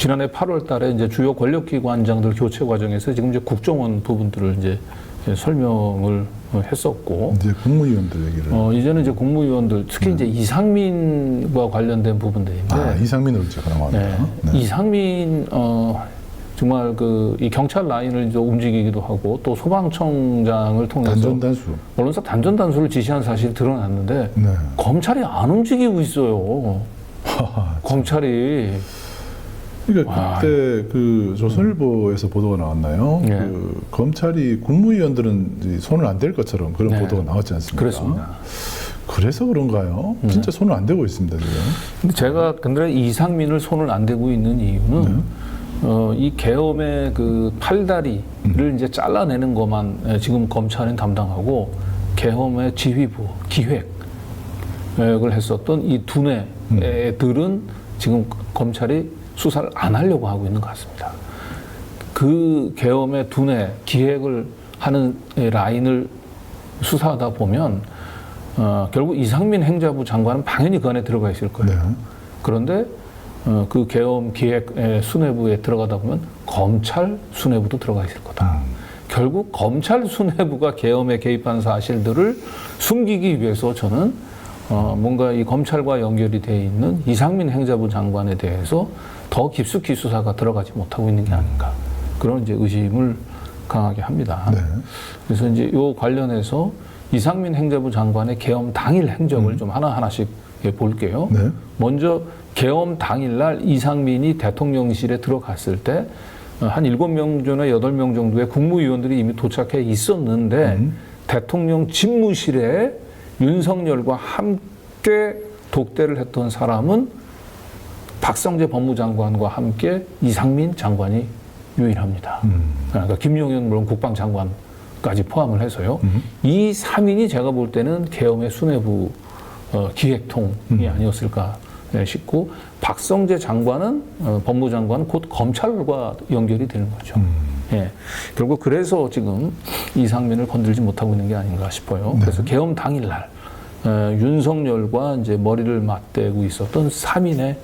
지난해 8월 달에 이제 주요 권력기관장들 교체 과정에서 지금 이제 국정원 부분들을 이제 설명을 했었고. 이제 국무위원들 얘기를. 이제는 이제 국무위원들, 특히 이제 이상민과 관련된 부분들인데. 이상민을 이제 그러면. 이상민, 정말 이 경찰 라인을 이제 움직이기도 하고 또 소방청장을 통해서 단전단수. 언론사 단전단수를 지시한 사실이 드러났는데 검찰이 안 움직이고 있어요. 검찰이. 그러니까 그때 그 조선일보에서 보도가 나왔나요? 그 검찰이 국무위원들은 손을 안 댈 것처럼 그런 보도가 나왔지 않습니까? 그렇습니다. 그래서 그런가요? 진짜 손을 안 대고 있습니다, 지금. 근데 제가 근데 이상민을 손을 안 대고 있는 이유는 이 계엄의 그 팔다리를 이제 잘라내는 것만 지금 검찰은 담당하고 계엄의 지휘부, 기획을 했었던 이 두뇌들은 지금 검찰이 수사를 안 하려고 하고 있는 것 같습니다. 그 계엄의 두뇌, 기획을 하는 라인을 수사하다 보면 결국 이상민 행자부 장관은 당연히 그 안에 들어가 있을 거예요. 그런데 그 계엄 기획 수뇌부에 들어가다 보면 검찰 수뇌부도 들어가 있을 거다. 결국 검찰 수뇌부가 계엄에 개입한 사실들을 숨기기 위해서 저는 뭔가 이 검찰과 연결이 되어 있는 이상민 행자부 장관에 대해서 더 깊숙이 수사가 들어가지 못하고 있는 게 아닌가, 그런 이제 의심을 강하게 합니다. 그래서 이제 요 관련해서 이상민 행자부 장관의 계엄 당일 행적을 좀 하나하나씩 볼게요. 먼저 계엄 당일날 이상민이 대통령실에 들어갔을 때 한 7명 전에 8명 정도의 국무위원들이 이미 도착해 있었는데 대통령 집무실에 윤석열과 함께 독대를 했던 사람은 박성재 법무장관과 함께 이상민 장관이 유일합니다. 그러니까 김용현 물론 국방장관까지 포함을 해서요. 이 3인이 제가 볼 때는 계엄의 수뇌부 기획통이 아니었을까 싶고, 박성재 장관은 법무장관은 곧 검찰과 연결이 되는 거죠. 결국 그래서 지금 이상민을 건들지 못하고 있는 게 아닌가 싶어요. 그래서 계엄 당일날 윤석열과 이제 머리를 맞대고 있었던 3인의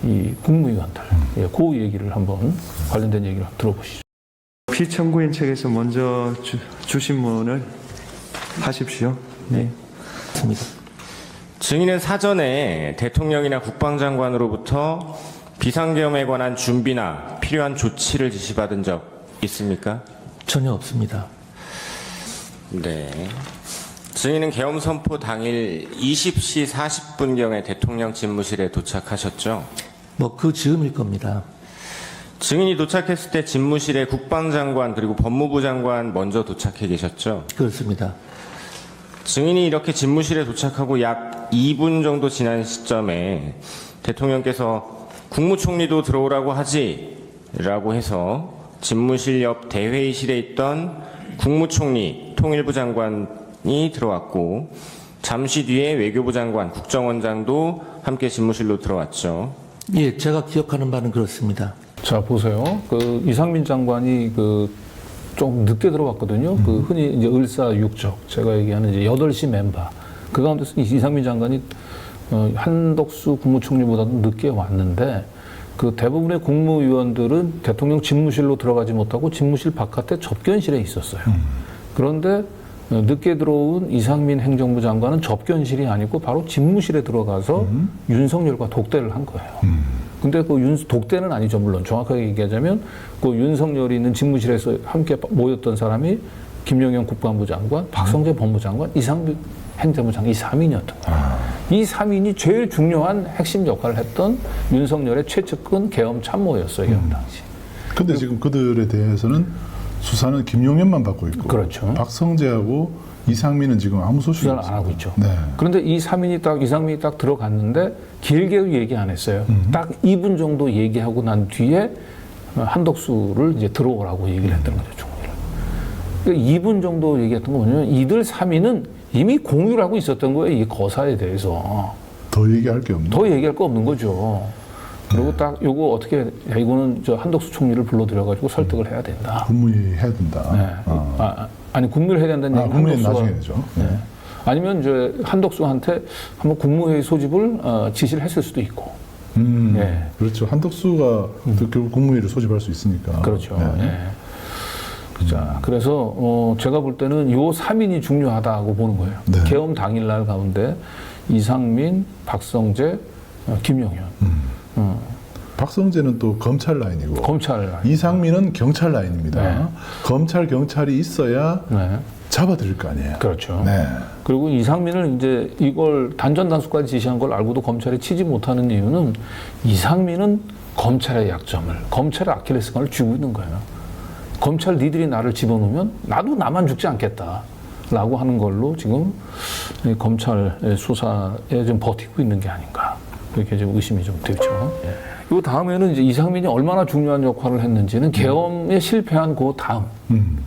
이 국무위원들, 그 얘기를 한번 관련된 얘기를 들어보시죠. 피청구인 측에서 먼저 주신문을 하십시오. 네. 맞습니다. 증인은 사전에 대통령이나 국방장관으로부터 비상계엄에 관한 준비나 필요한 조치를 지시받은 적 있습니까? 전혀 없습니다. 네. 증인은 계엄 선포 당일 20시 40분경에 대통령 집무실에 도착하셨죠? 뭐 그 즈음일 겁니다. 증인이 도착했을 때 집무실에 국방장관 그리고 법무부 장관 먼저 도착해 계셨죠? 그렇습니다. 증인이 이렇게 집무실에 도착하고 약 2분 정도 지난 시점에 대통령께서 국무총리도 들어오라고 하지 라고 해서 집무실 옆 대회의실에 있던 국무총리, 통일부 장관이 들어왔고 잠시 뒤에 외교부 장관, 국정원장도 함께 집무실로 들어왔죠. 예, 제가 기억하는 바는 그렇습니다. 자, 보세요. 그 이상민 장관이 좀 늦게 들어왔거든요. 그 흔히 이제 을사육적, 제가 얘기하는 이제 8시 멤버. 그 가운데서 이상민 장관이 한덕수 국무총리보다도 늦게 왔는데, 그 대부분의 국무위원들은 대통령 집무실로 들어가지 못하고 집무실 바깥에 접견실에 있었어요. 그런데 늦게 들어온 이상민 행정부 장관은 접견실이 아니고 바로 집무실에 들어가서 윤석열과 독대를 한 거예요. 근데 독대는 아니죠. 물론 정확하게 얘기하자면 그 윤석열이 있는 집무실에서 함께 모였던 사람이 김용현 국방부 장관, 박성재 법무장관, 이상민 행정부 장관, 이 3인이었던 거예요. 이 3인이 제일 중요한 핵심 역할을 했던 윤석열의 최측근 계엄 참모였어요. 이 당시. 근데 지금 그들에 대해서는 수사는 김용현만 받고 있고, 그렇죠. 박성재하고 이상민은 지금 아무 소식이 수사를 안 하고 있죠. 네. 그런데 이상민이 딱 들어갔는데 길게 얘기 안 했어요. 딱 2분 정도 얘기하고 난 뒤에 한덕수를 이제 들어오라고 얘기를 했던 거죠, 총리를. 그러니까 2분 정도 얘기했던 거 뭐냐면 이들 3인은 이미 공유를 하고 있었던 거예요, 이 거사에 대해서. 더 얘기할 게 없는. 더 얘기할 거 없는 거죠. 그리고 딱 요거 어떻게, 야, 이거는 저 한덕수 총리를 불러들여가지고 설득을 해야 된다. 국무회의 해야 된다. 네. 아니, 국무를 해야 된다는 얘기는 국무회의 나중에 되죠. 네. 아니면 이제 한덕수한테 한번 국무회의 소집을 지시를 했을 수도 있고, 예. 그렇죠. 한덕수가 또 결국 국무회의를 소집할 수 있으니까. 그렇죠. 네. 예. 자, 그래서 제가 볼 때는 요 3인이 중요하다고 보는 거예요. 네. 계엄 당일날 가운데 이상민, 박성재, 김용현. 박성재는 또 검찰 라인이고 검찰 라인. 이상민은 경찰 라인입니다. 네. 검찰 경찰이 있어야 네. 잡아들일 거 아니에요. 그렇죠. 네. 그리고 이상민을 이제 이걸 단전단수까지 지시한 걸 알고도 검찰이 치지 못하는 이유는 이상민은 검찰의 약점을, 검찰의 아킬레스건을 쥐고 있는 거예요. 검찰 니들이 나를 집어넣으면 나도 나만 죽지 않겠다라고 하는 걸로 지금 이 검찰 수사에 좀 버티고 있는 게 아닌가 이렇게 좀 의심이 좀 되죠. 예. 요 다음에는 이제 이상민이 얼마나 중요한 역할을 했는지는 계엄에 실패한 그 다음,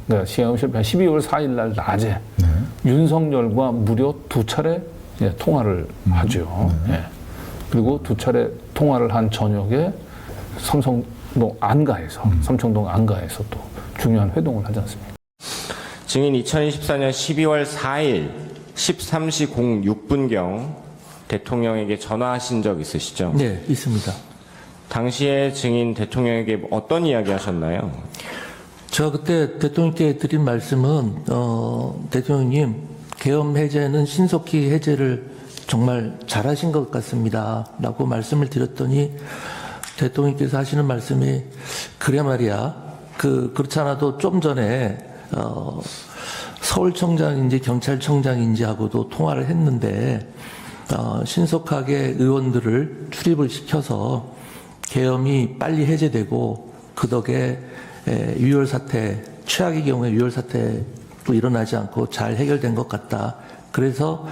그러니까 계엄 실패한 12월 4일 날 낮에 윤석열과 무려 2차례 통화를 하죠. 예. 그리고 2차례 통화를 한 저녁에 삼청동 안가에서 또 중요한 회동을 하지 않습니까? 증인 2024년 12월 4일 13시 06분경 대통령에게 전화하신 적 있으시죠? 네, 있습니다. 당시에 증인 대통령에게 어떤 이야기 하셨나요? 제가 그때 대통령께 드린 말씀은 대통령님 계엄 해제는 신속히 해제를 정말 잘하신 것 같습니다 라고 말씀을 드렸더니 대통령께서 하시는 말씀이 그래 말이야 그렇지 않아도 좀 전에 서울청장인지 경찰청장인지 하고도 통화를 했는데 신속하게 의원들을 출입을 시켜서 계엄이 빨리 해제되고 그 덕에 유혈 사태, 최악의 경우에 유혈 사태도 일어나지 않고 잘 해결된 것 같다. 그래서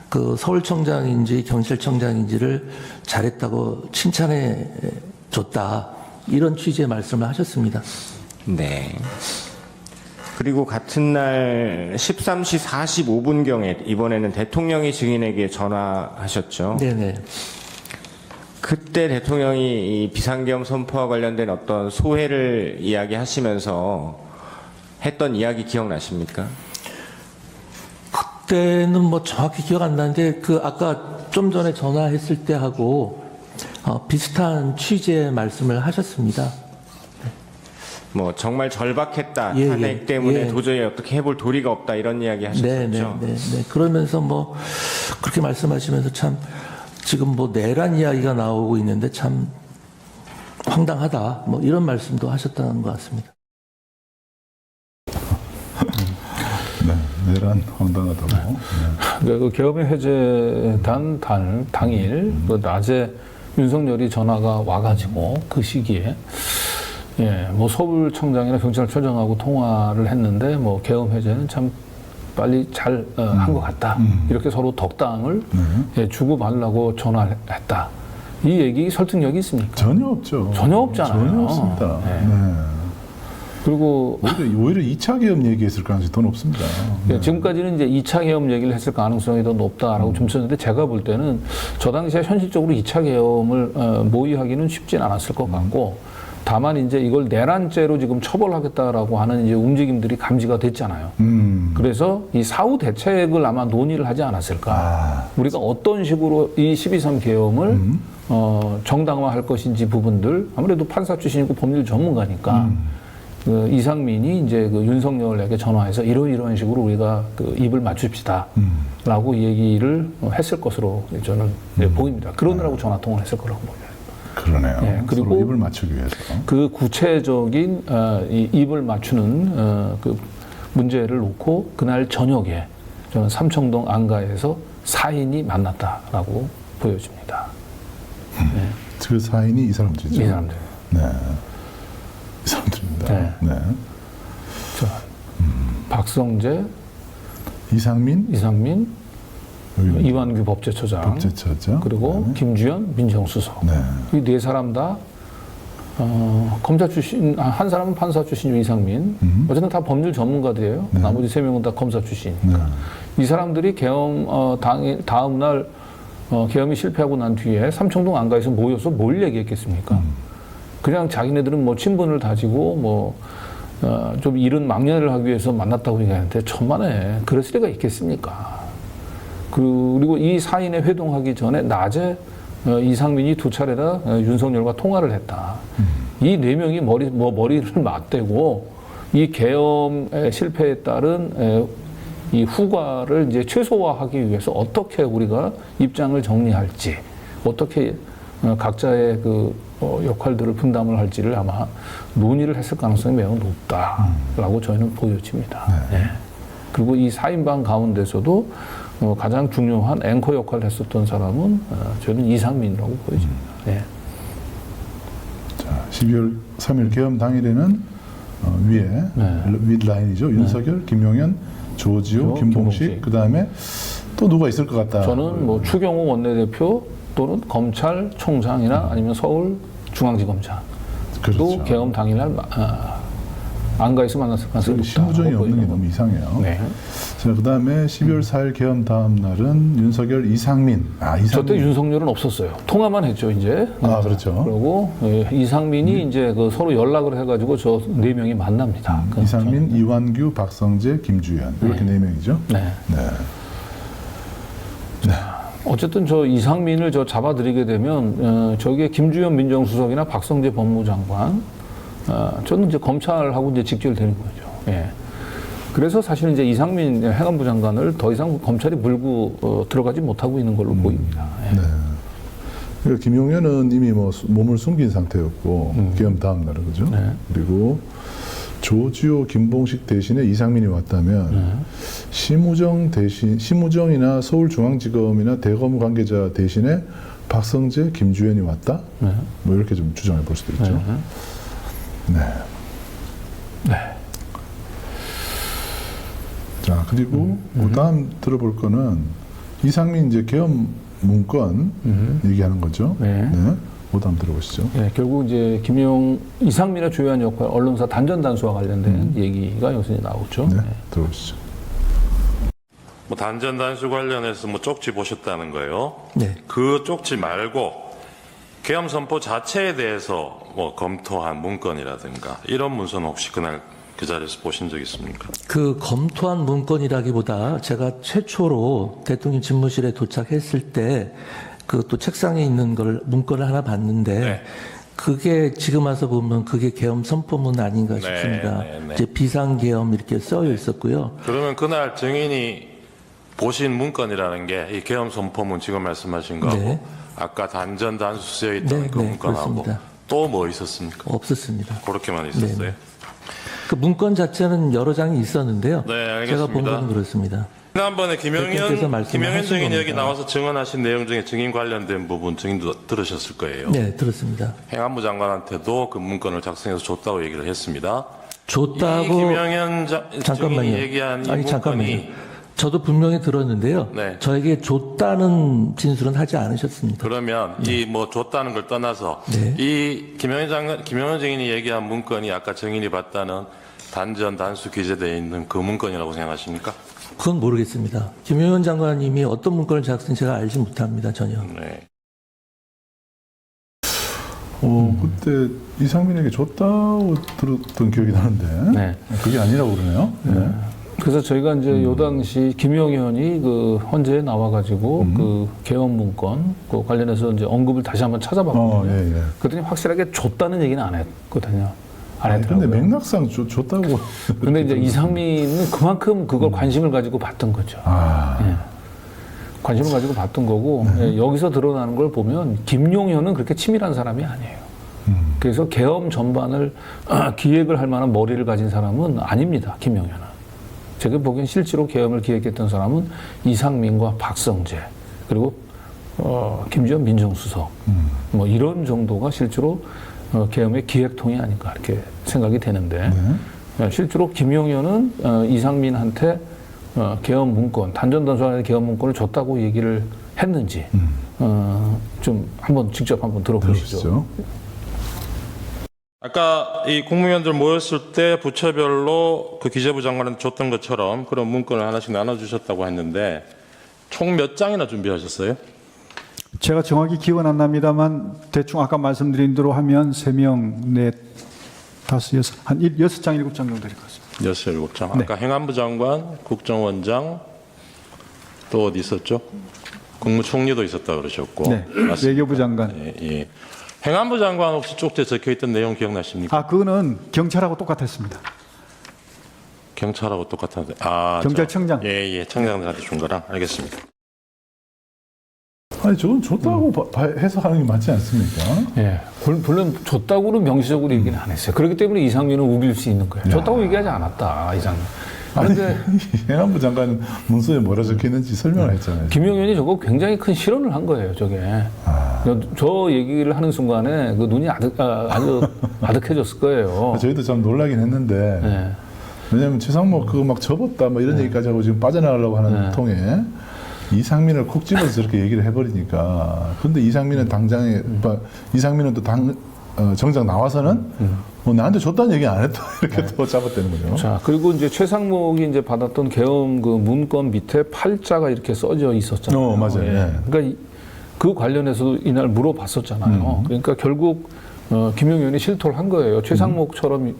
그 서울청장인지 경찰청장인지를 잘했다고 칭찬해 줬다. 이런 취지의 말씀을 하셨습니다. 네. 그리고 같은 날 13시 45분경에 이번에는 대통령이 증인에게 전화하셨죠. 네네. 그때 대통령이 이 비상계엄 선포와 관련된 어떤 소회를 이야기하시면서 했던 이야기 기억나십니까? 그때는 뭐 정확히 기억 안 나는데 그 아까 좀 전에 전화했을 때 하고 비슷한 취지의 말씀을 하셨습니다. 뭐 정말 절박했다. 예, 탄핵 예, 때문에 예. 도저히 어떻게 해볼 도리가 없다 이런 이야기 하셨었죠. 네. 그러면서 뭐 그렇게 말씀하시면서 참 지금 뭐 내란 이야기가 나오고 있는데 참 황당하다. 뭐 이런 말씀도 하셨다는 것 같습니다. 네. 내란 황당하다고. 네. 그러니까 그 계엄의 해제단 당일 그 낮에 윤석열이 전화가 와가지고 그 시기에 뭐 서울청장이나 경찰청장하고 통화를 했는데 뭐 계엄 해제는 참 빨리 잘 한 것 같다. 이렇게 서로 덕담을 주고 받으려고 전화를 했다. 이 얘기 설득력이 있습니까? 전혀 없죠. 전혀 없잖아요. 전혀 없습니다. 네. 네. 그리고 오히려 2차 계엄 얘기했을 가능성이 더 높습니다. 네. 지금까지는 이제 2차 계엄 얘기를 했을 가능성이 더 높다라고 좀 썼는데 제가 볼 때는 저 당시에 현실적으로 2차 계엄을 모의하기는 쉽진 않았을 것 같고 다만 이제 이걸 내란죄로 지금 처벌하겠다라고 하는 이제 움직임들이 감지가 됐잖아요. 그래서 이 사후 대책을 아마 논의를 하지 않았을까. 우리가 어떤 식으로 이 12.3 계엄을 정당화할 것인지 부분들 아무래도 판사 출신이고 법률 전문가니까 그 이상민이 이제 그 윤석열에게 전화해서 이러이러한 식으로 우리가 그 입을 맞춥시다라고 얘기를 했을 것으로 저는 보입니다. 그러느라고 전화 통화를 했을 거라고 보여요. 그러네요. 네, 그리고 서로 입을 맞추기 위해서. 그 구체적인 이 입을 맞추는 그 문제를 놓고 그날 저녁에 저는 삼청동 안가에서 4인이 만났다라고 보여집니다. 네. 그 4인이 이 사람들이죠. 이 사람들. 네. 이 사람들입니다. 네. 네. 자, 박성재, 이상민, 이완규 법제처장, 그리고 네. 김주현 민정수석. 네. 이 네 사람 다 검사 출신, 한 사람은 판사 출신이고 이상민. 어쨌든 다 법률 전문가들이에요. 네. 나머지 세 명은 다 검사 출신이니까. 네. 이 사람들이 계엄 다음 날 계엄이 실패하고 난 뒤에 삼청동 안가에서 모여서 뭘 얘기했겠습니까? 그냥 자기네들은 뭐 친분을 다지고 뭐 좀 이른 망년을 하기 위해서 만났다고 얘기하는데 천만에 그럴 리가 있겠습니까? 그리고 이 4인의 회동하기 전에 낮에 이상민이 2차례나 윤석열과 통화를 했다. 이 4명이 머리를 맞대고 이 계엄의 실패에 따른 이 후과를 이제 최소화하기 위해서 어떻게 우리가 입장을 정리할지, 어떻게 각자의 그 역할들을 분담을 할지를 아마 논의를 했을 가능성이 매우 높다라고 저희는 보여집니다. 네. 그리고 이 4인방 가운데서도 가장 중요한 앵커 역할을 했었던 사람은 저는 이상민이라고 보여집니다. 네. 자, 12월 3일 계엄 당일에는 위에 윗라인이죠. 윤석열, 김용현, 조지호, 김봉식, 그 다음에 또 누가 있을 것 같다. 저는 뭐 추경호 원내대표 또는 검찰총장이나 아니면 서울중앙지검장 또 계엄 당일날 안가에서 만났을 가능성이 높다. 신부정이 없는 게 너무 이상해요. 네. 자, 그 다음에 12월 4일 계엄 다음 날은 윤석열, 이상민. 저때 윤석열은 없었어요. 통화만 했죠, 이제. 그렇죠. 그리고 이상민이 이제 그 서로 연락을 해가지고 저 4명이 만납니다. 이상민, 이완규, 박성재, 김주현 이렇게 4명이죠. 네. 어쨌든 저 이상민을 저 잡아들이게 되면 저기에 김주현 민정수석이나 박성재 법무장관, 저는 이제 검찰하고 이제 직결되는 거죠. 예. 그래서 사실 이제 이상민 행안부 장관을 더 이상 검찰이 물고 들어가지 못하고 있는 걸로 보입니다. 예. 네. 그러니까 김용현은 이미 뭐 몸을 숨긴 상태였고 계엄 다음 날은 그죠. 네. 그리고 조지호, 김봉식 대신에 이상민이 왔다면 심우정이나 서울중앙지검이나 대검 관계자 대신에 박성재, 김주현이 왔다. 뭐 이렇게 좀 주장해 볼 수도 있죠. 네. 자, 그리고 다음 들어볼 거는 이상민 이제 계엄 문건 얘기하는 거죠. 네. 다음 들어보시죠. 네, 결국 이제 이상민의 주요한 역할, 언론사 단전 단수와 관련된 얘기가 여기서 이제 나오죠. 네, 들어보시죠. 뭐 단전 단수 관련해서 뭐 쪽지 보셨다는 거예요. 네. 그 쪽지 말고 계엄 선포 자체에 대해서 뭐 검토한 문건이라든가 이런 문서는 혹시 그날 그 자리에서 보신 적 있습니까? 그 검토한 문건이라기보다 제가 최초로 대통령 집무실에 도착했을 때 그 또 책상에 있는 걸 문건을 하나 봤는데 네. 그게 지금 와서 보면 그게 계엄 선포문 아닌가 싶습니다. 이제 비상계엄 이렇게 써 있었고요. 그러면 그날 증인이 보신 문건이라는 게 이 계엄 선포문 지금 말씀하신 거하고 네. 아까 단전 단수 쓰여 있던 그 문건하고 그렇습니다. 또 뭐 있었습니까? 없었습니다. 그렇게만 있었어요? 네. 그 문건 자체는 여러 장이 있었는데요. 네, 알겠습니다. 제가 본 거는 그렇습니다. 지난번에 대통령께서 김용현 말씀하신 증인이 겁니다. 여기 나와서 증언하신 내용 중에 증인 관련된 부분 증인도 들으셨을 거예요. 네, 들었습니다. 행안부 장관한테도 그 문건을 작성해서 줬다고 얘기를 했습니다. 줬다고 이 김용현 증인이 잠깐만요. 얘기한 이 아니 문건이 잠깐만요. 저도 분명히 들었는데요. 네. 저에게 줬다는 진술은 하지 않으셨습니다. 그러면 이 뭐 줬다는 걸 떠나서 네. 이 김용현 증인이 얘기한 문건이 아까 증인이 봤다는 단전 단수 기재되어 있는 그 문건이라고 생각하십니까? 그건 모르겠습니다. 김용현 장관님이 어떤 문건을 작성했는지 제가 알지 못합니다. 전혀. 네. 그때 이상민에게 줬다고 들었던 기억이 나는데 네. 그게 아니라고 그러네요. 네. 그래서 저희가 이제 요 당시 김용현이 그 헌재에 나와가지고 그 계엄 문건 그 관련해서 이제 언급을 다시 한번 찾아봤거든요. 예. 그랬더니 확실하게 줬다는 얘기는 안 했거든요. 안 근데 했더라고요. 맥락상 줬다고. 근데 이제 이상민은 그만큼 그걸 관심을 가지고 봤던 거죠. 예. 관심을 가지고 봤던 거고 예, 여기서 드러나는 걸 보면 김용현은 그렇게 치밀한 사람이 아니에요. 그래서 계엄 전반을 기획을 할 만한 머리를 가진 사람은 아닙니다. 김용현은. 제가 보기엔 실제로 계엄을 기획했던 사람은 이상민과 박성재 그리고 김주현 민정수석 뭐 이런 정도가 실제로 계엄의 기획통이 아닌가 이렇게 생각이 되는데 실제로 김용현은 이상민한테 계엄 문건 단전 단수하는 계엄 문건을 줬다고 얘기를 했는지 좀 한번 직접 한번 들어보시죠. 아까 이 국무위원들 모였을 때 부처별로 그 기재부 장관한테 줬던 것처럼 그런 문건을 하나씩 나눠주셨다고 했는데 총 몇 장이나 준비하셨어요? 제가 정확히 기억은 안 납니다만 대충 아까 말씀드린 대로 하면 3명, 4, 5, 6, 한 6장, 7장 정도 될 것 같습니다. 6, 7장. 아까 행안부 장관, 국정원장 또 어디 있었죠? 국무총리도 있었다 그러셨고. 네. 맞습니까? 외교부 장관. 예, 예. 행안부 장관 혹시 쪽지에 적혀있던 내용 기억나십니까? 아, 그거는 경찰하고 똑같았습니다. 경찰하고 똑같은데. 경찰청장. 예, 청장들한테 준 거랑 알겠습니다. 아니 저건 줬다고 해석하는 게 맞지 않습니까? 예, 물론 줬다고는 명시적으로 얘기는 안 했어요. 그렇기 때문에 이상민은 우길 수 있는 거예요. 줬다고 얘기하지 않았다, 이상민. 그런데 행안부 장관은 문서에 뭐라 적혀 있는지 설명을 했잖아요. 김용현이 저거 굉장히 큰 실언을 한 거예요, 저게. 저 얘기를 하는 순간에 그 눈이 아주 아득해졌을 거예요. 저희도 참 놀라긴 했는데 예. 왜냐하면 최상목 그거 막 접었다 뭐 이런 얘기까지 하고 지금 빠져나가려고 하는 통에 이상민을 콕 집어서 저렇게 얘기를 해버리니까. 근데 이상민은 당장에 이상민은 또 정작 나와서는 나한테 줬다는 얘기 안 했다 이렇게 또 잡아대는 거죠. 자, 그리고 이제 최상목이 이제 받았던 계엄 그 문건 밑에 팔자가 이렇게 써져 있었잖아요. 맞아요. 예. 네. 그러니까 그 관련해서도 이날 물어봤었잖아요. 그러니까 결국 김용현이 실토를 한 거예요. 최상목처럼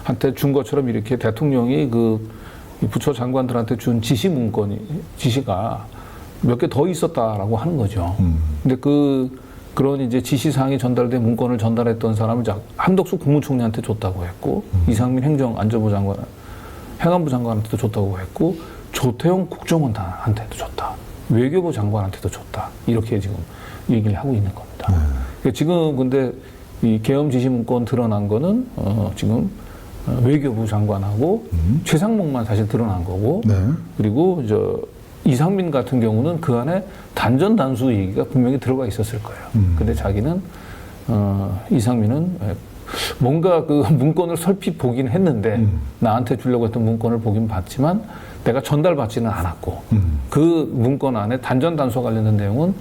한테 준 것처럼 이렇게 대통령이 이 부처 장관들한테 준 지시가 몇 개 더 있었다라고 하는 거죠. 근데 그런 이제 지시사항이 전달된 문건을 전달했던 사람을 한덕수 국무총리한테 줬다고 했고, 이상민 행정안전부 장관, 행안부 장관한테도 줬다고 했고, 조태용 국정원한테도 줬다. 외교부 장관한테도 줬다. 이렇게 지금 얘기를 하고 있는 겁니다. 그러니까 지금 근데 이 계엄 지시 문건 드러난 거는 지금 외교부 장관하고 최상목만 사실 드러난 거고, 그리고 이상민 같은 경우는 그 안에 단전 단수 얘기가 분명히 들어가 있었을 거예요. 근데 자기는 이상민은 뭔가 그 문건을 설핏 보긴 했는데 나한테 주려고 했던 문건을 보긴 봤지만 내가 전달받지는 않았고 그 문건 안에 단전 단수와 관련된 내용은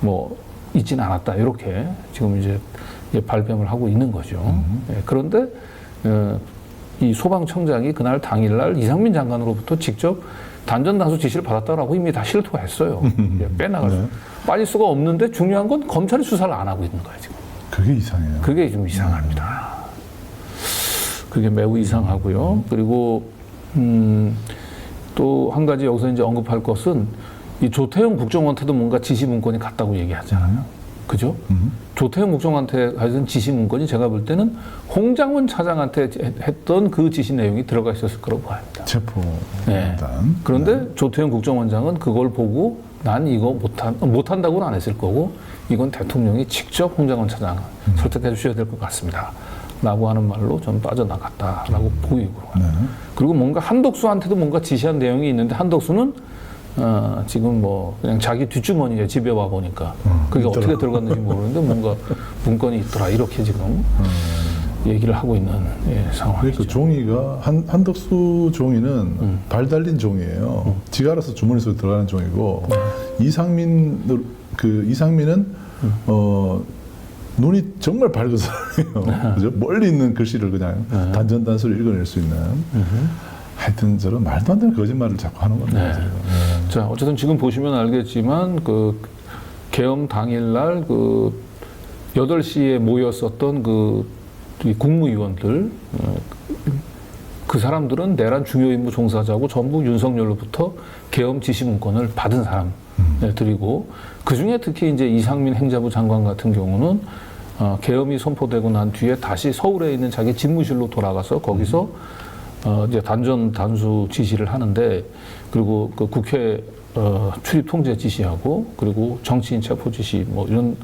뭐 있지는 않았다. 이렇게 지금 이제 발뺌을 하고 있는 거죠. 그런데 이 소방청장이 그날 당일날 이상민 장관으로부터 직접 단전 단수 지시를 받았다라고 이미 다 실토가 했어요. 빼나갈 수. 빠질 수가 없는데 중요한 건 검찰이 수사를 안 하고 있는 거예요, 지금. 그게 이상해요. 그게 좀 이상합니다. 그게 매우 이상하고요. 그리고 또 한 가지 여기서 이제 언급할 것은 이 조태용 국정원한테도 뭔가 지시 문건이 갔다고 얘기하잖아요. 그죠? 조태용 국정원한테 가진 지시 문건이 제가 볼 때는 홍장원 차장한테 했던 그 지시 내용이 들어가 있었을 거라고 봅니다. 체포. 네. 그런데 조태용 국정원장은 그걸 보고 난 이거 못한다고는 안 했을 거고 이건 대통령이 직접 홍장원 차장 설득해 주셔야 될 것 같습니다. 라고 하는 말로 좀 빠져나갔다라고 보이고. 그리고 뭔가 한덕수한테도 뭔가 지시한 내용이 있는데 한덕수는 지금 뭐 그냥 자기 뒷주머니에 집에 와 보니까 그게 어떻게 들어갔는지 모르는데 뭔가 문건이 있더라 이렇게 지금 얘기를 하고 있는 상황이죠. 그 종이가 한덕수 종이는 발 달린 종이에요. 지가 알아서 주머니 속에 들어가는 종이고 이상민은 눈이 정말 밝은 사람이에요. 그죠? 멀리 있는 글씨를 그냥 단전단수를 읽어낼 수 있는. 하여튼 저런 말도 안 되는 거짓말을 자꾸 하는 겁니다. 자, 어쨌든 지금 보시면 알겠지만 그 계엄 당일날 그 8시에 모였었던 이 국무위원들 그 사람들은 내란 중요 임무 종사자고 전부 윤석열로부터 계엄 지시 문건을 받은 사람들이고 그 중에 특히 이제 이상민 행자부 장관 같은 경우는 계엄이 선포되고 난 뒤에 다시 서울에 있는 자기 집무실로 돌아가서 거기서 이제 단수 지시를 하는데 그리고 그 국회 출입 통제 지시하고 그리고 정치인 체포 지시 뭐 이런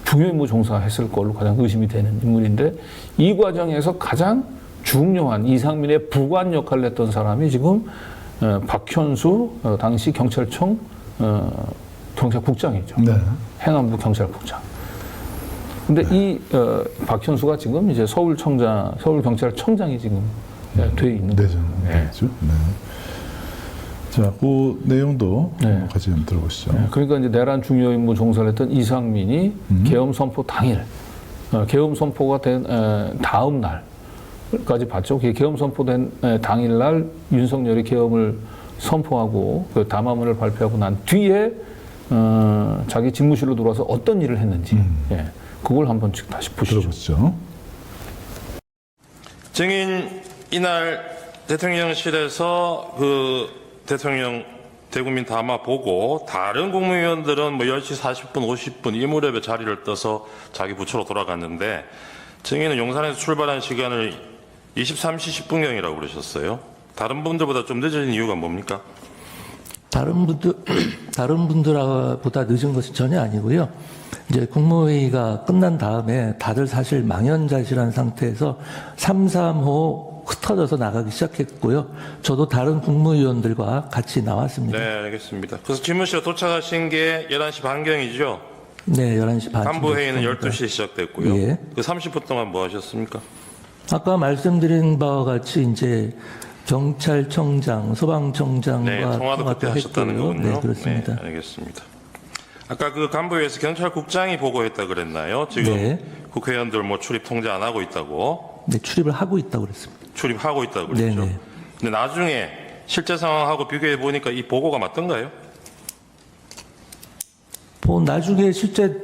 중요 임무 종사했을 걸로 가장 의심이 되는 인물인데 이 과정에서 가장 중요한 이상민의 부관 역할을 했던 사람이 지금 박현수 당시 경찰청 경찰국장이죠. 행안부 경찰국장. 근데 이 박현수가 지금 이제 서울경찰청장이 지금 돼 있는 거죠. 자, 그 내용도 같이 한번 들어보시죠. 그러니까 이제 내란 중요 임무 종사를 했던 이상민이 계엄 선포 당일, 계엄 선포가 된 다음 날까지 봤죠. 계엄 선포된 당일날 윤석열이 계엄을 선포하고 그 담화문을 발표하고 난 뒤에 자기 집무실로 들어와서 어떤 일을 했는지 그걸 한번 다시 보시죠. 들어보시죠. 증인 이날 대통령실에서 그 대통령 대국민 다 아마 보고 다른 국무위원들은 뭐 10시 40분, 50분 이 무렵에 자리를 떠서 자기 부처로 돌아갔는데 증인은 용산에서 출발한 시간을 23시 10분경이라고 그러셨어요. 다른 분들보다 좀 늦어진 이유가 뭡니까? 다른 분들보다 늦은 것은 전혀 아니고요. 이제 국무회의가 끝난 다음에 다들 사실 망연자실한 상태에서 3~3호 흩어져서 나가기 시작했고요. 저도 다른 국무위원들과 같이 나왔습니다. 네, 알겠습니다. 그래서 집무실에 도착하신 게 11시 반경이죠? 네, 11시 반. 간부회의는 12시에 시작됐고요. 예. 그 30분 동안 뭐 하셨습니까? 아까 말씀드린 바와 같이 이제 경찰청장, 소방청장과 네, 통화도 그때 하셨다는 했고요. 거군요. 네, 그렇습니다. 네, 알겠습니다. 아까 그 간부회의에서 경찰국장이 보고했다 그랬나요? 지금 네. 국회의원들 뭐 출입 통제 안 하고 있다고? 네, 출입을 하고 있다고 그랬습니다. 출입하고 있다고 그랬죠? 네네. 근데 나중에 실제 상황하고 비교해 보니까 이 보고가 맞던가요? 나중에 실제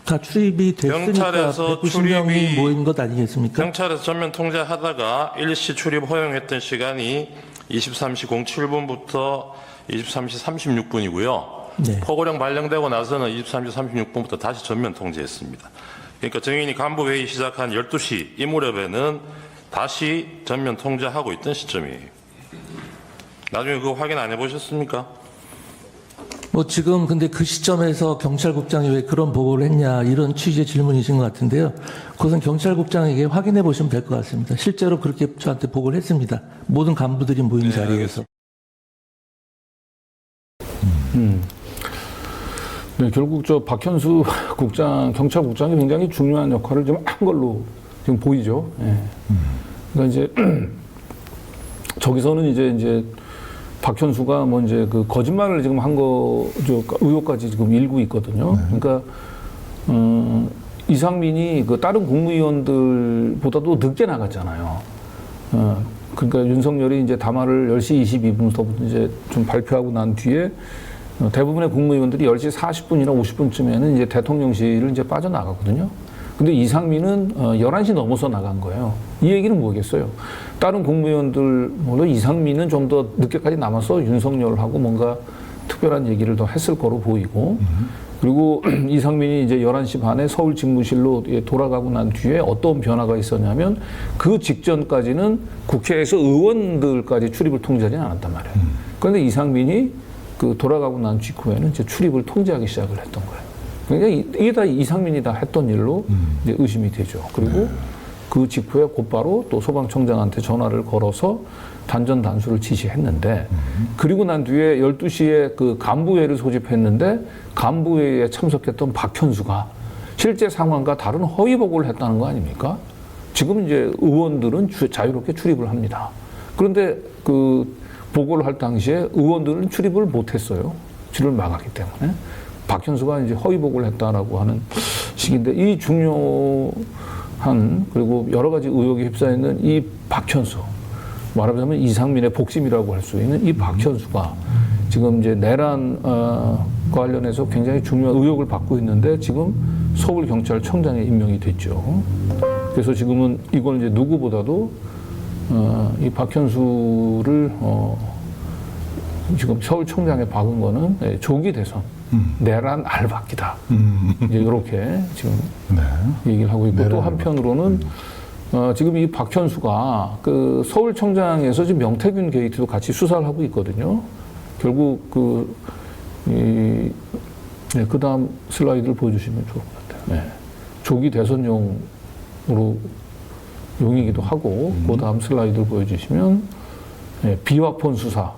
다 출입이 됐으니까 경찰에서 190명이 출입이- 모인 것 아니겠습니까? 경찰에서 전면 통제하다가 일시 출입 허용했던 시간이 23시 07분부터 23시 36분이고요. 네. 포고령 발령되고 나서는 23시 36분부터 다시 전면 통제했습니다. 그러니까 증인이 간부회의 시작한 12시 이 무렵에는 다시 전면 통제하고 있던 시점이에요. 나중에 그거 확인 안 해보셨습니까? 지금 근데 그 시점에서 경찰국장이 왜 그런 보고를 했냐 이런 취지의 질문이신 것 같은데요. 그것은 경찰국장에게 확인해 보시면 될 것 같습니다. 실제로 그렇게 저한테 보고를 했습니다. 모든 간부들이 모인 자리에서. 네, 결국 저 박현수 국장, 경찰국장이 굉장히 중요한 역할을 좀 한 걸로 지금 보이죠. 예. 그러니까 이제 저기서는 이제 박현수가 뭐 이제 그 거짓말을 지금 한 거, 의혹까지 지금 일고 있거든요. 그러니까, 이상민이 그 다른 국무위원들보다도 늦게 나갔잖아요. 그러니까 윤석열이 이제 담화를 10시 22분부터 이제 좀 발표하고 난 뒤에 대부분의 국무위원들이 10시 40분이나 50분쯤에는 이제 대통령실을 이제 빠져나가거든요. 근데 이상민은 11시 넘어서 나간 거예요. 이 얘기는 뭐겠어요? 다른 국무위원들보다 이상민은 좀 더 늦게까지 남아서 윤석열하고 뭔가 특별한 얘기를 더 했을 거로 보이고, 그리고 이상민이 이제 11시 반에 서울 집무실로 돌아가고 난 뒤에 어떤 변화가 있었냐면 그 직전까지는 국회에서 의원들까지 출입을 통제하지는 않았단 말이에요. 그런데 이상민이 그 돌아가고 난 직후에는 이제 출입을 통제하기 시작을 했던 거예요. 그러니까 이게 다 이상민이 다 했던 일로 이제 의심이 되죠. 그리고 그 직후에 곧바로 또 소방청장한테 전화를 걸어서 단전 단수를 지시했는데, 그리고 난 뒤에 12시에 그 간부회를 소집했는데 간부회에 참석했던 박현수가 실제 상황과 다른 허위 보고를 했다는 거 아닙니까? 지금 이제 의원들은 자유롭게 출입을 합니다. 그런데 그 보고를 할 당시에 의원들은 출입을 못했어요. 출입을 막았기 때문에. 박현수가 이제 허위 보고를 했다라고 하는 식인데, 이 중요한 그리고 여러 가지 의혹에 휩싸이는 이 박현수, 말하자면 이상민의 복심이라고 할 수 있는 이 박현수가 지금 이제 내란 관련해서 굉장히 중요한 의혹을 받고 있는데 지금 서울경찰청장에 임명이 됐죠. 그래서 지금은 이걸 이제 누구보다도 이 박현수를 지금 서울청장에 박은 거는 조기 대선 내란 알박기다. 이제 이렇게 지금 얘기를 하고 있고, 또 한편으로는 지금 이 박현수가 그 서울청장에서 지금 명태균 게이트도 같이 수사를 하고 있거든요. 결국 그 다음 슬라이드를 보여주시면 좋을 것 같아요. 네. 조기 대선용으로 용이기도 하고, 그 다음 슬라이드를 보여주시면 비화폰 수사.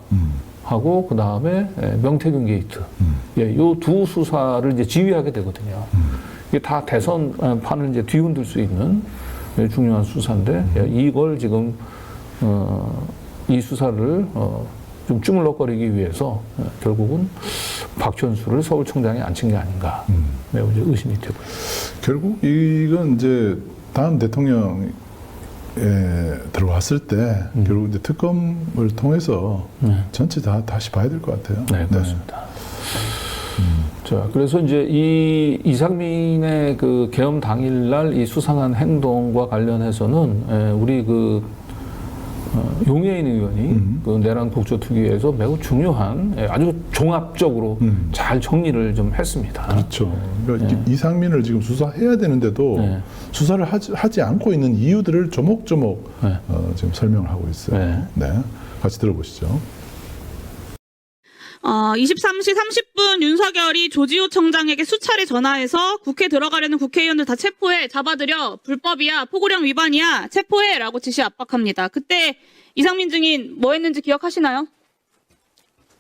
하고 그 다음에 명태균 게이트, 요 두 수사를 이제 지휘하게 되거든요. 이게 다 대선 판을 이제 뒤흔들 수 있는 중요한 수사인데, 이걸 지금 이 수사를 좀 주물럭거리기 위해서 결국은 박현수를 서울청장에 앉힌 게 아닌가, 매우 이제 의심이 되고요. 결국 이건 이제 다음 대통령에 들어왔을 때 결국 이제 특검을 통해서 전체 다 다시 봐야 될 것 같아요. 네, 그렇습니다. 자, 그래서 이제 이 이상민의 그 계엄 당일날 이 수상한 행동과 관련해서는 우리 그 용해인 의원이 그 내란 국조특위에서 매우 중요한 아주 종합적으로 잘 정리를 좀 했습니다. 그렇죠. 그러니까 이상민을 지금 수사해야 되는데도 네. 수사를 하지 않고 있는 이유들을 조목조목 네. 지금 설명을 하고 있어요. 네. 같이 들어보시죠. 23시 30분 윤석열이 조지호 청장에게 수차례 전화해서 국회 들어가려는 국회의원들 다 체포해, 잡아들여, 불법이야, 포고령 위반이야, 체포해라고 지시 압박합니다. 그때 이상민 증인 뭐 했는지 기억하시나요?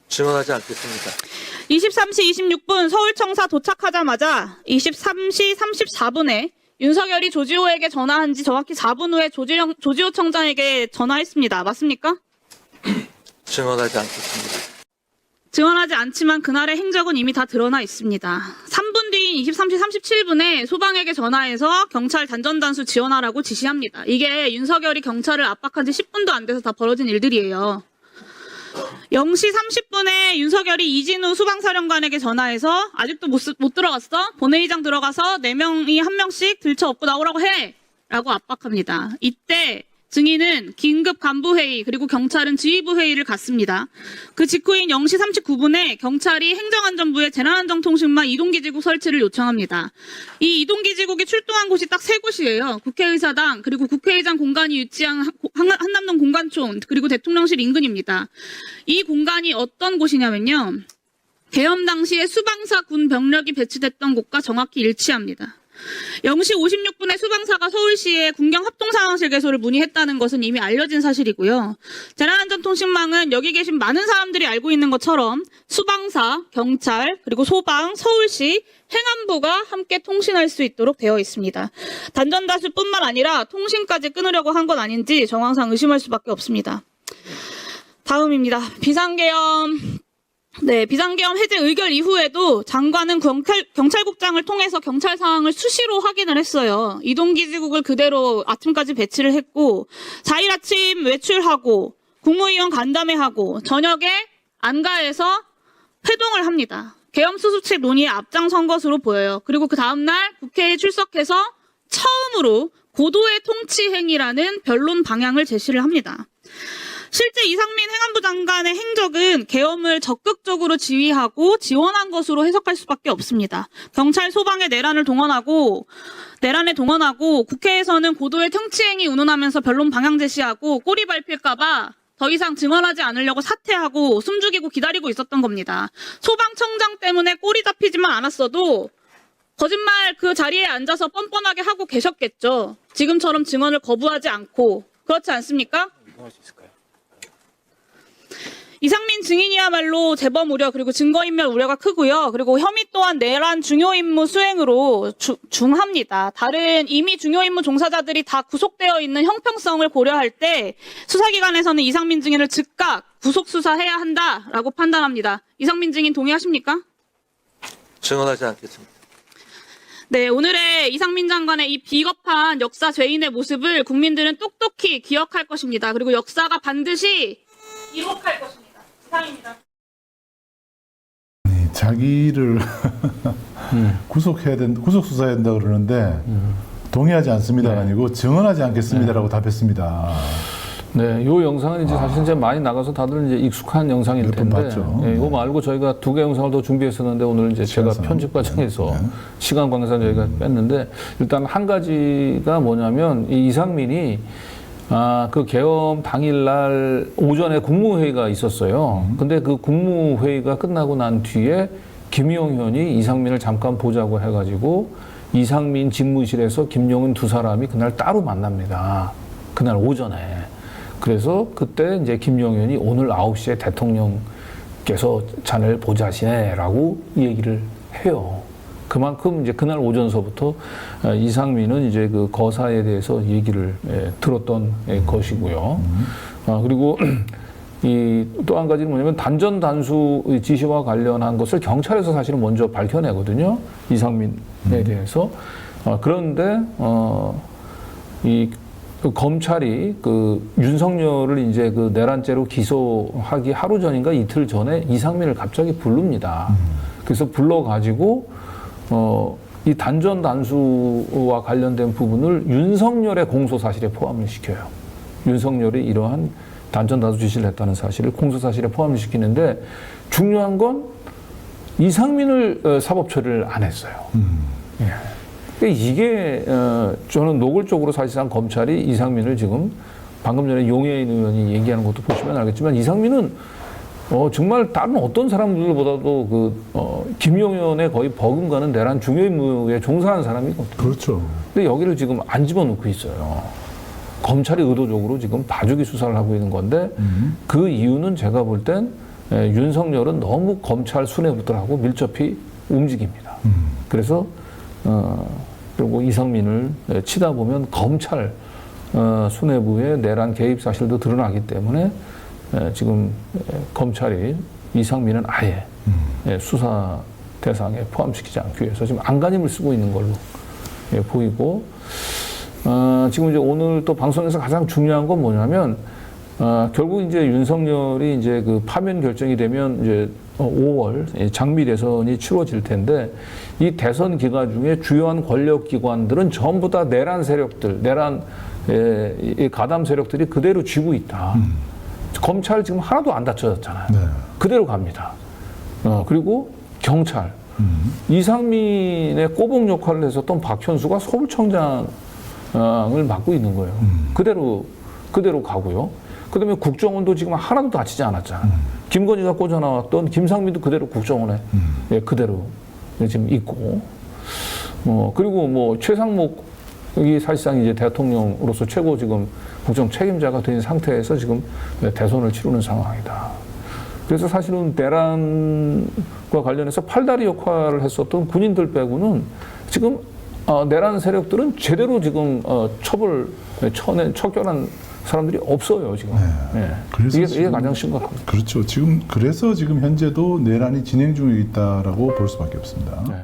증언하지 않겠습니다. 23시 26분 서울청사 도착하자마자 23시 34분에 윤석열이 조지호에게 전화한 지 정확히 4분 후에 조지호 청장에게 전화했습니다. 맞습니까? 증언하지 않겠습니다. 증언하지 않지만 그날의 행적은 이미 다 드러나 있습니다. 3분 뒤인 23시 37분에 소방에게 전화해서 경찰 단전단수 지원하라고 지시합니다. 이게 윤석열이 경찰을 압박한 지 10분도 안 돼서 다 벌어진 일들이에요. 0시 30분에 윤석열이 이진우 수방사령관에게 전화해서 아직도 못 들어갔어? 본회의장 들어가서 4명이 1명씩 들쳐 업고 나오라고 해! 라고 압박합니다. 이때 증인은 긴급 간부회의 그리고 경찰은 지휘부 회의를 갖습니다. 그 직후인 0시 39분에 경찰이 행정안전부에 재난안전통신망 이동기지국 설치를 요청합니다. 이 이동기지국이 출동한 곳이 딱 3곳이에요. 국회의사당 그리고 국회의장 공간이 위치한 한남동 공관촌 그리고 대통령실 인근입니다. 이 공간이 어떤 곳이냐면요. 계엄 당시에 수방사 군 병력이 배치됐던 곳과 정확히 일치합니다. 0시 56분에 수방사가 서울시에 군경 합동상황실 개소를 문의했다는 것은 이미 알려진 사실이고요. 재난안전통신망은 여기 계신 많은 사람들이 알고 있는 것처럼 수방사, 경찰, 그리고 소방, 서울시, 행안부가 함께 통신할 수 있도록 되어 있습니다. 단전다수뿐만 아니라 통신까지 끊으려고 한 건 아닌지 정황상 의심할 수밖에 없습니다. 다음입니다. 비상계엄 해제 의결 이후에도 장관은 경찰국장을 통해서 경찰 상황을 수시로 확인을 했어요. 이동기지국을 그대로 아침까지 배치를 했고 4일 아침 외출하고 국무위원 간담회하고 저녁에 안가에서 회동을 합니다. 계엄 수습책 논의에 앞장선 것으로 보여요. 그리고 그 다음날 국회에 출석해서 처음으로 고도의 통치 행위라는 변론 방향을 제시를 합니다. 실제 이상민 행안부 장관의 행적은 계엄을 적극적으로 지휘하고 지원한 것으로 해석할 수밖에 없습니다. 경찰 소방의 내란에 동원하고 국회에서는 고도의 통치행위 운운하면서 변론 방향 제시하고 꼬리 밟힐까봐 더 이상 증언하지 않으려고 사퇴하고 숨죽이고 기다리고 있었던 겁니다. 소방청장 때문에 꼬리 잡히지만 않았어도 거짓말 그 자리에 앉아서 뻔뻔하게 하고 계셨겠죠. 지금처럼 증언을 거부하지 않고. 그렇지 않습니까? 이상민 증인이야말로 재범 우려 그리고 증거인멸 우려가 크고요. 그리고 혐의 또한 내란 중요 임무 수행으로 중합니다. 다른 이미 중요 임무 종사자들이 다 구속되어 있는 형평성을 고려할 때 수사기관에서는 이상민 증인을 즉각 구속 수사해야 한다라고 판단합니다. 이상민 증인 동의하십니까? 증언하지 않겠습니다. 네, 오늘의 이상민 장관의 이 비겁한 역사 죄인의 모습을 국민들은 똑똑히 기억할 것입니다. 그리고 역사가 반드시 기록할 것입니다. 이상입니다. 자기를 구속 수사해야 된다 그러는데 동의하지 않습니다가 아니고 증언하지 않겠습니다라고 답했습니다. 네, 요 영상은 이제 사실 이제 많이 나가서 다들 이제 익숙한 영상일 몇 번 텐데, 봤죠. 예, 이거 말고 저희가 2개 영상을 더 준비했었는데 오늘 이제 제가 편집 과정에서 시간 관계상 저희가 뺐는데 일단 한 가지가 뭐냐면 이 이상민이 그 계엄 당일날 오전에 국무회의가 있었어요. 근데 그 국무회의가 끝나고 난 뒤에 김용현이 이상민을 잠깐 보자고 해가지고 이상민 집무실에서 김용은 두 사람이 그날 따로 만납니다. 그날 오전에. 그래서 그때 이제 김용현이 오늘 9시에 대통령께서 자네를 보자시네라고 얘기를 해요. 그만큼 이제 그날 오전서부터 이상민은 이제 그 거사에 대해서 얘기를 들었던 것이고요. 그리고 이 또 한 가지는 뭐냐면 단전 단수 지시와 관련한 것을 경찰에서 사실은 먼저 밝혀내거든요. 이상민에 대해서. 그런데 그 검찰이 그 윤석열을 이제 그 내란죄로 기소하기 하루 전인가 이틀 전에 이상민을 갑자기 부릅니다. 그래서 불러가지고 이 단전 단수와 관련된 부분을 윤석열의 공소 사실에 포함을 시켜요. 윤석열이 이러한 단전다수 지시를 했다는 사실을 공소사실에 포함시키는데 중요한 건 이상민을 사법 처리를 안 했어요. 예. 그러니까 이게 저는 노골적으로 사실상 검찰이 이상민을 지금 방금 전에 용해인 의원이 얘기하는 것도 보시면 알겠지만 이상민은 정말 다른 어떤 사람들보다도 김용현의 거의 버금가는 내란 중요임무에 종사하는 사람이거든요. 그렇죠. 근데 여기를 지금 안 집어넣고 있어요. 검찰이 의도적으로 지금 봐주기 수사를 하고 있는 건데 그 이유는 제가 볼 땐 윤석열은 너무 검찰 수뇌부들하고 밀접히 움직입니다. 그래서 그리고 이상민을 치다 보면 검찰 수뇌부의 내란 개입 사실도 드러나기 때문에 지금 검찰이 이상민은 아예 수사 대상에 포함시키지 않기 위해서 지금 안간힘을 쓰고 있는 걸로 보이고 지금 이제 오늘 또 방송에서 가장 중요한 건 뭐냐면 결국 이제 윤석열이 이제 그 파면 결정이 되면 이제 5월 장미 대선이 치러질 텐데 이 대선 기간 중에 주요한 권력 기관들은 전부 다 내란 세력들, 내란 가담 세력들이 그대로 쥐고 있다. 검찰 지금 하나도 안 다쳐졌잖아요. 네. 그대로 갑니다. 그리고 경찰. 이상민의 꼬봉 역할을 했었던 박현수가 서울청장을 맡고 있는 거예요. 그대로 가고요. 그 다음에 국정원도 지금 하나도 다치지 않았잖아요. 김건희가 꽂아 나왔던 김상민도 그대로 국정원에 그대로 지금 있고. 그리고 뭐 최상목이 사실상 이제 대통령으로서 최고 지금 국정 책임자가 된 상태에서 지금 대선을 치르는 상황이다. 그래서 사실은 내란과 관련해서 팔다리 역할을 했었던 군인들 빼고는 지금 내란 세력들은 제대로 지금 척결한 사람들이 없어요, 지금. 네. 예. 그래서 이게 지금 가장 심각합니다. 그렇죠. 그래서 지금 현재도 내란이 진행 중에 있다라고 볼 수밖에 없습니다. 네.